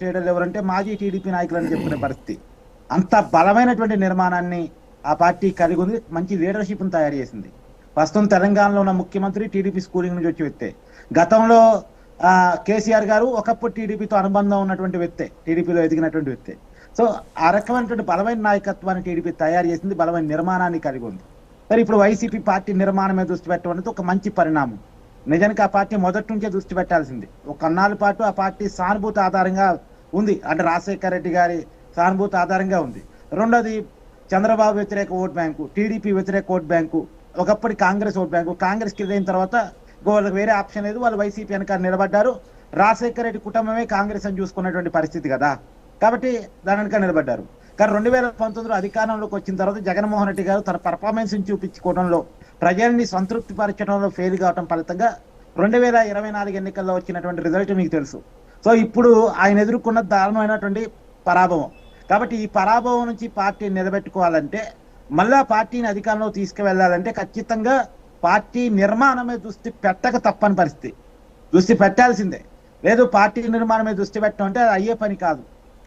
చేయడం ఎవరంటే మాజీ టీడీపీ నాయకులు అని చెప్పుకునే పరిస్థితి. అంత బలమైనటువంటి నిర్మాణాన్ని ఆ పార్టీ కలిగి ఉంది. మంచి లీడర్షిప్ను తయారు చేసింది. ప్రస్తుతం తెలంగాణలో ఉన్న ముఖ్యమంత్రి టీడీపీ స్కూలింగ్ నుంచి వచ్చే వ్యక్తే. గతంలో కేసీఆర్ గారు ఒకప్పుడు టీడీపీతో అనుబంధం ఉన్నటువంటి వ్యక్తే, టీడీపీలో ఎదిగినటువంటి వ్యక్తే. సో ఆ రకమైనటువంటి బలమైన నాయకత్వాన్ని టీడీపీ తయారు చేసింది, బలమైన నిర్మాణాన్ని కలిగి ఉంది. సరే, ఇప్పుడు వైసీపీ పార్టీ నిర్మాణం మీద దృష్టి పెట్టడం అనేది ఒక మంచి పరిణామం. నిజానికి ఆ పార్టీ మొదటి నుంచే దృష్టి పెట్టాల్సింది. ఒక కొన్నాళ్ళ పాటు ఆ పార్టీ సానుభూతి ఆధారంగా ఉంది, అంటే రాజశేఖర రెడ్డి గారి సానుభూతి ఆధారంగా ఉంది. రెండోది చంద్రబాబు వ్యతిరేక ఓట్ బ్యాంకు, టీడీపీ వ్యతిరేక ఓట్ బ్యాంకు, ఒకప్పటి కాంగ్రెస్ ఓట్ బ్యాంకు. కాంగ్రెస్ కి అయిన తర్వాత వాళ్ళకి వేరే ఆప్షన్ లేదు, వాళ్ళు వైసీపీ వెనక నిలబడ్డారు. రాజశేఖర రెడ్డి కుటుంబమే కాంగ్రెస్ అని చూసుకున్నటువంటి పరిస్థితి కదా, కాబట్టి దాని వెనక నిలబడ్డారు. కానీ 2019లో అధికారంలోకి వచ్చిన తర్వాత జగన్మోహన్ రెడ్డి గారు తన పర్ఫార్మెన్స్ చూపించుకోవడంలో, ప్రజల్ని సంతృప్తి పరచడంలో ఫెయిల్ కావడం ఫలితంగా 2024 ఎన్నికల్లో వచ్చినటువంటి రిజల్ట్ మీకు తెలుసు. సో ఇప్పుడు ఆయన ఎదుర్కొన్న దారుణమైనటువంటి పరాభవం. కాబట్టి ఈ పరాభవం నుంచి పార్టీని నిలబెట్టుకోవాలంటే, మళ్ళా పార్టీని అధికారంలో తీసుకువెళ్ళాలంటే ఖచ్చితంగా పార్టీ నిర్మాణమే దృష్టి పెట్టక తప్పని పరిస్థితి. దృష్టి పెట్టాల్సిందే. లేదు పార్టీ నిర్మాణమే దృష్టి పెట్టడం అంటే అది అయ్యే పని కాదు.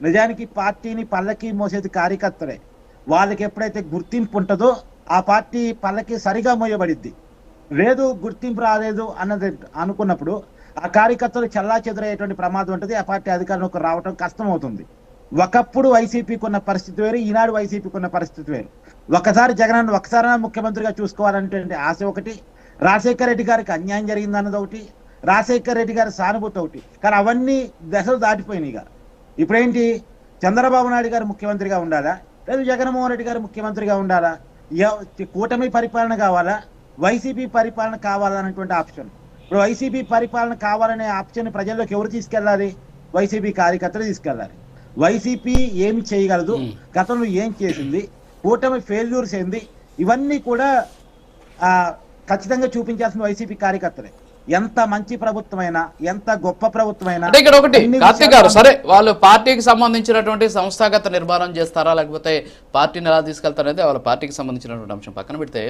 నిజానికి పార్టీని పల్లకి మోసేది కార్యకర్తలే. వాళ్ళకి ఎప్పుడైతే గుర్తింపు ఉంటుందో ఆ పార్టీ పల్లకి సరిగా మోయబడిద్ది. లేదు గుర్తింపు రాలేదు అన్నది అనుకున్నప్పుడు ఆ కార్యకర్తలు చల్లా చెదరయ్యేటువంటి ప్రమాదం ఉంటుంది. ఆ పార్టీ అధికారంలోకి రావడం కష్టం అవుతుంది. ఒకప్పుడు వైసీపీకి ఉన్న పరిస్థితి వేరు, ఈనాడు వైసీపీకి ఉన్న పరిస్థితి వేరు. ఒకసారి జగన్ ఒకసారి ముఖ్యమంత్రిగా చూసుకోవాలంటే ఆశ ఒకటి, రాజశేఖర రెడ్డి గారికి అన్యాయం జరిగింది అన్నది ఒకటి, రాజశేఖర రెడ్డి గారి సానుభూతి ఒకటి. కానీ అవన్నీ దశలు దాటిపోయినాయి. ఇప్పుడేంటి, చంద్రబాబు నాయుడు గారు ముఖ్యమంత్రిగా ఉండాలా, లేదు జగన్మోహన్ రెడ్డి గారు ముఖ్యమంత్రిగా ఉండాలా, కూటమి పరిపాలన కావాలా, వైసీపీ పరిపాలన కావాలా అనేటువంటి ఆప్షన్. ఇప్పుడు వైసీపీ పరిపాలన కావాలనే ఆప్షన్ ప్రజల్లోకి ఎవరు తీసుకెళ్ళాలి? వైసీపీ కార్యకర్తలు తీసుకెళ్ళాలి. వైసీపీ ఏమి చేయగలదు, గతంలో ఏం చేసింది, కూటమి ఫెయిల్యూర్స్ ఏంది, ఇవన్నీ కూడా ఖచ్చితంగా చూపించాల్సిన వైసీపీ కార్యకర్తలే. ఎంత మంచి ప్రభుత్వమైనా, ఎంత గొప్ప ప్రభుత్వమైనా. ఇక్కడ ఒకటి కార్తీక్ గారు, సరే వాళ్ళు పార్టీకి సంబంధించినటువంటి సంస్థాగత నిర్మాణం చేస్తారా, లేకపోతే పార్టీని ఎలా తీసుకెళ్తారనేది వాళ్ళ పార్టీకి సంబంధించినటువంటి అంశం పక్కన పెడితే,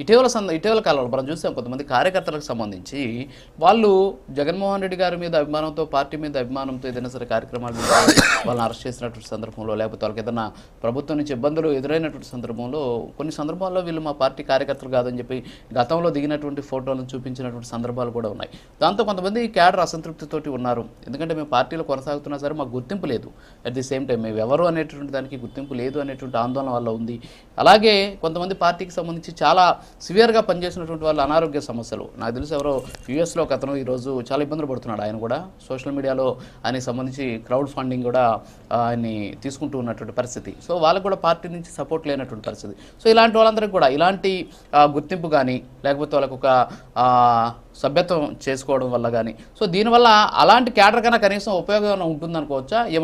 ఇటీవల కాలంలో మనం చూసాం కొంతమంది కార్యకర్తలకు సంబంధించి వాళ్ళు జగన్మోహన్ రెడ్డి గారి మీద అభిమానంతో, పార్టీ మీద అభిమానంతో ఏదైనా సరే కార్యక్రమాలు వాళ్ళని అరెస్ట్ చేసినటువంటి సందర్భంలో, లేకపోతే వాళ్ళకి ఏదైనా ప్రభుత్వం నుంచి ఇబ్బందులు ఎదురైనటువంటి సందర్భంలో, కొన్ని సందర్భాల్లో వీళ్ళు మా పార్టీ కార్యకర్తలు కాదని చెప్పి గతంలో దిగినటువంటి ఫోటోలను చూపించినటువంటి సందర్భాలు కూడా ఉన్నాయి. దాంతో కొంతమంది క్యాడర్ అసంతృప్తితోటి ఉన్నారు. ఎందుకంటే మేము పార్టీలో కొనసాగుతున్నా సరే మాకు గుర్తింపు లేదు, అట్ ది సేమ్ టైం మేము ఎవరు అనేటువంటి దానికి గుర్తింపు లేదు అనేటువంటి ఆందోళన వల్ల ఉంది. అలాగే కొంతమంది పార్టీకి సంబంధించి చాలా సివియర్గా పనిచేసినటువంటి వాళ్ళ అనారోగ్య సమస్యలు, నాకు తెలిసి ఎవరో యూఎస్లో ఒక అతను ఈరోజు చాలా ఇబ్బందులు పడుతున్నాడు. ఆయన కూడా సోషల్ మీడియాలో ఆయనకి సంబంధించి క్రౌడ్ ఫండింగ్ కూడా ఆయన్ని తీసుకుంటూ ఉన్నటువంటి పరిస్థితి. సో వాళ్ళకు కూడా పార్టీ నుంచి సపోర్ట్ లేనటువంటి పరిస్థితి. సో ఇలాంటి వాళ్ళందరికీ కూడా ఇలాంటి గుర్తింపు కానీ, లేకపోతే వాళ్ళకు ఒక సభ్యత్వం చేసుకోవడం వల్ల కానీ, సో దీనివల్ల అలాంటి క్యాడర్ కన్నా కనీసం ఉపయోగం ఉంటుందనుకోవచ్చా?